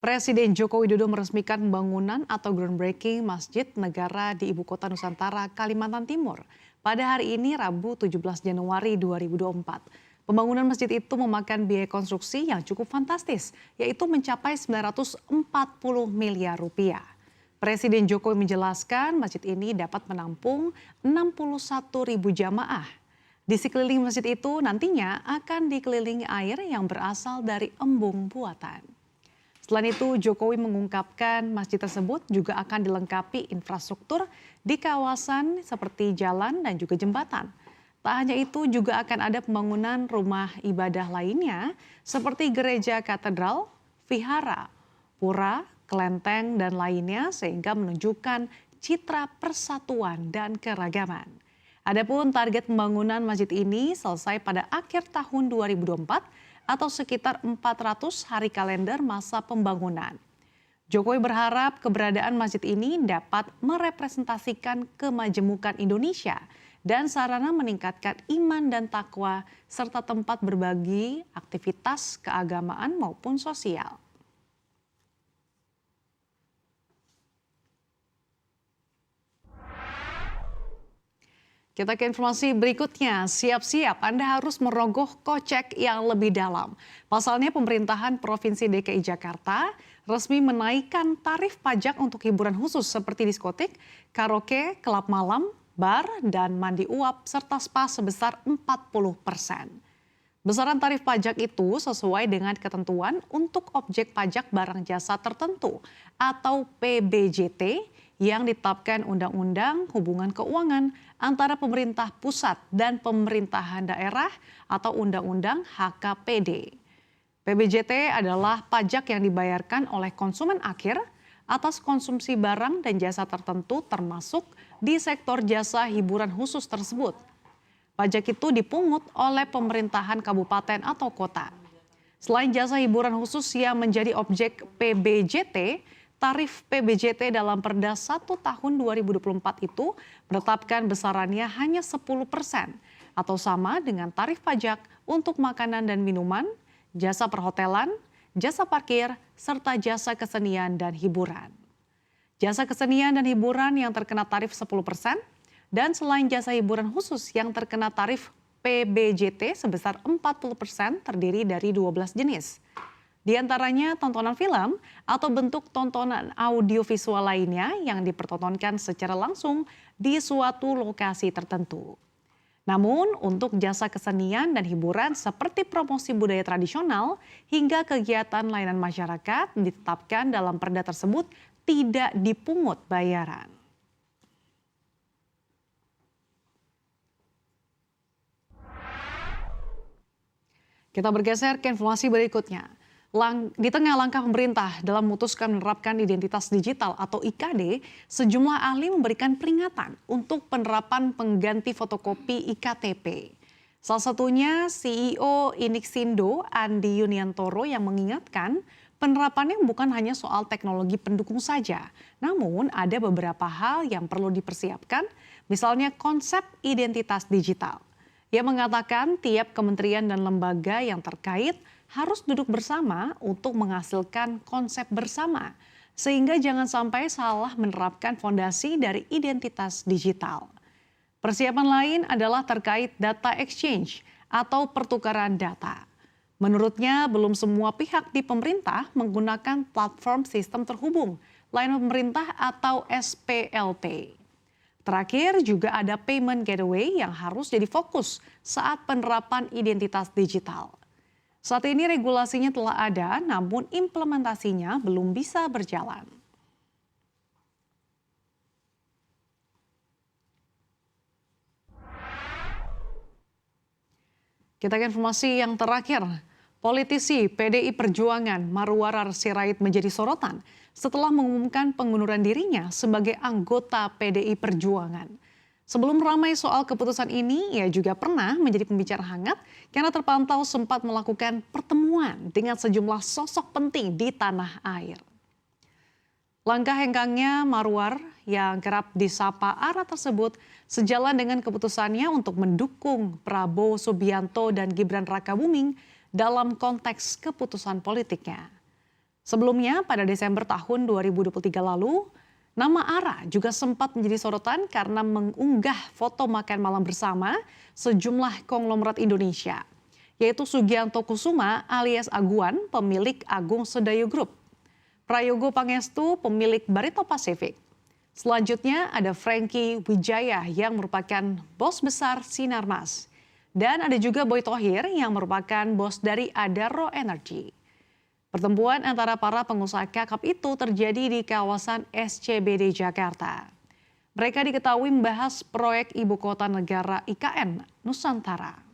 Presiden Joko Widodo meresmikan pembangunan atau groundbreaking Masjid Negara di Ibu Kota Nusantara, Kalimantan Timur pada hari ini Rabu 17 Januari 2024. Pembangunan masjid itu memakan biaya konstruksi yang cukup fantastis, yaitu mencapai 940 miliar rupiah. Presiden Jokowi menjelaskan masjid ini dapat menampung 61 ribu jamaah. Di sekeliling masjid itu nantinya akan dikelilingi air yang berasal dari embung buatan. Selain itu, Jokowi mengungkapkan masjid tersebut juga akan dilengkapi infrastruktur di kawasan seperti jalan dan juga jembatan. Tak hanya itu, juga akan ada pembangunan rumah ibadah lainnya seperti gereja katedral, vihara, pura, kelenteng, dan lainnya sehingga menunjukkan citra persatuan dan keragaman. Adapun target pembangunan masjid ini selesai pada akhir tahun 2024 atau sekitar 400 hari kalender masa pembangunan. Jokowi berharap keberadaan masjid ini dapat merepresentasikan kemajemukan Indonesia dan sarana meningkatkan iman dan takwa serta tempat berbagi aktivitas keagamaan maupun sosial. Kita ke informasi berikutnya, siap-siap Anda harus merogoh kocek yang lebih dalam. Pasalnya pemerintahan Provinsi DKI Jakarta resmi menaikkan tarif pajak untuk hiburan khusus seperti diskotik, karaoke, klub malam, bar, dan mandi uap serta spa sebesar 40%. Besaran tarif pajak itu sesuai dengan ketentuan untuk objek pajak barang jasa tertentu atau PBJT yang ditetapkan Undang-Undang Hubungan Keuangan antara pemerintah pusat dan pemerintahan daerah atau Undang-Undang HKPD. PBJT adalah pajak yang dibayarkan oleh konsumen akhir atas konsumsi barang dan jasa tertentu termasuk di sektor jasa hiburan khusus tersebut. Pajak itu dipungut oleh pemerintahan kabupaten atau kota. Selain jasa hiburan khusus yang menjadi objek PBJT, tarif PBJT dalam Perda 1 tahun 2024 itu menetapkan besarannya hanya 10% atau sama dengan tarif pajak untuk makanan dan minuman, jasa perhotelan, jasa parkir, serta jasa kesenian dan hiburan. Jasa kesenian dan hiburan yang terkena tarif 10%, dan selain jasa hiburan khusus yang terkena tarif PBJT sebesar 40% terdiri dari 12 jenis. Di antaranya tontonan film atau bentuk tontonan audiovisual lainnya yang dipertontonkan secara langsung di suatu lokasi tertentu. Namun untuk jasa kesenian dan hiburan seperti promosi budaya tradisional hingga kegiatan layanan masyarakat ditetapkan dalam perda tersebut tidak dipungut bayaran. Kita bergeser ke informasi berikutnya. Di tengah langkah pemerintah dalam memutuskan menerapkan identitas digital atau IKD, sejumlah ahli memberikan peringatan untuk penerapan pengganti fotokopi IKTP. Salah satunya CEO Inixindo, Andi Yuniantoro yang mengingatkan penerapannya bukan hanya soal teknologi pendukung saja, namun ada beberapa hal yang perlu dipersiapkan, misalnya konsep identitas digital. Ia mengatakan tiap kementerian dan lembaga yang terkait harus duduk bersama untuk menghasilkan konsep bersama, sehingga jangan sampai salah menerapkan fondasi dari identitas digital. Persiapan lain adalah terkait data exchange atau pertukaran data. Menurutnya, belum semua pihak di pemerintah menggunakan platform sistem terhubung, layanan pemerintah atau SPLT. Terakhir, juga ada payment gateway yang harus jadi fokus saat penerapan identitas digital. Saat ini regulasinya telah ada, namun implementasinya belum bisa berjalan. Kita ke informasi yang terakhir. Politisi PDI Perjuangan Marwarar Sirait menjadi sorotan setelah mengumumkan pengunduran dirinya sebagai anggota PDI Perjuangan. Sebelum ramai soal keputusan ini, ia juga pernah menjadi pembicara hangat karena terpantau sempat melakukan pertemuan dengan sejumlah sosok penting di tanah air. Langkah hengkangnya Marwar yang kerap disapa Ara tersebut sejalan dengan keputusannya untuk mendukung Prabowo Subianto dan Gibran Rakabuming dalam konteks keputusan politiknya. Sebelumnya pada Desember tahun 2023 lalu, nama Ara juga sempat menjadi sorotan karena mengunggah foto makan malam bersama sejumlah konglomerat Indonesia, yaitu Sugianto Kusuma alias Aguan, pemilik Agung Sedayo Group, Prayogo Pangestu, pemilik Barito Pacific. Selanjutnya ada Frankie Wijaya yang merupakan bos besar Sinarmas. Dan ada juga Boy Thohir yang merupakan bos dari Adaro Energy. Pertemuan antara para pengusaha kakap itu terjadi di kawasan SCBD Jakarta. Mereka diketahui membahas proyek Ibu Kota Negara IKN Nusantara.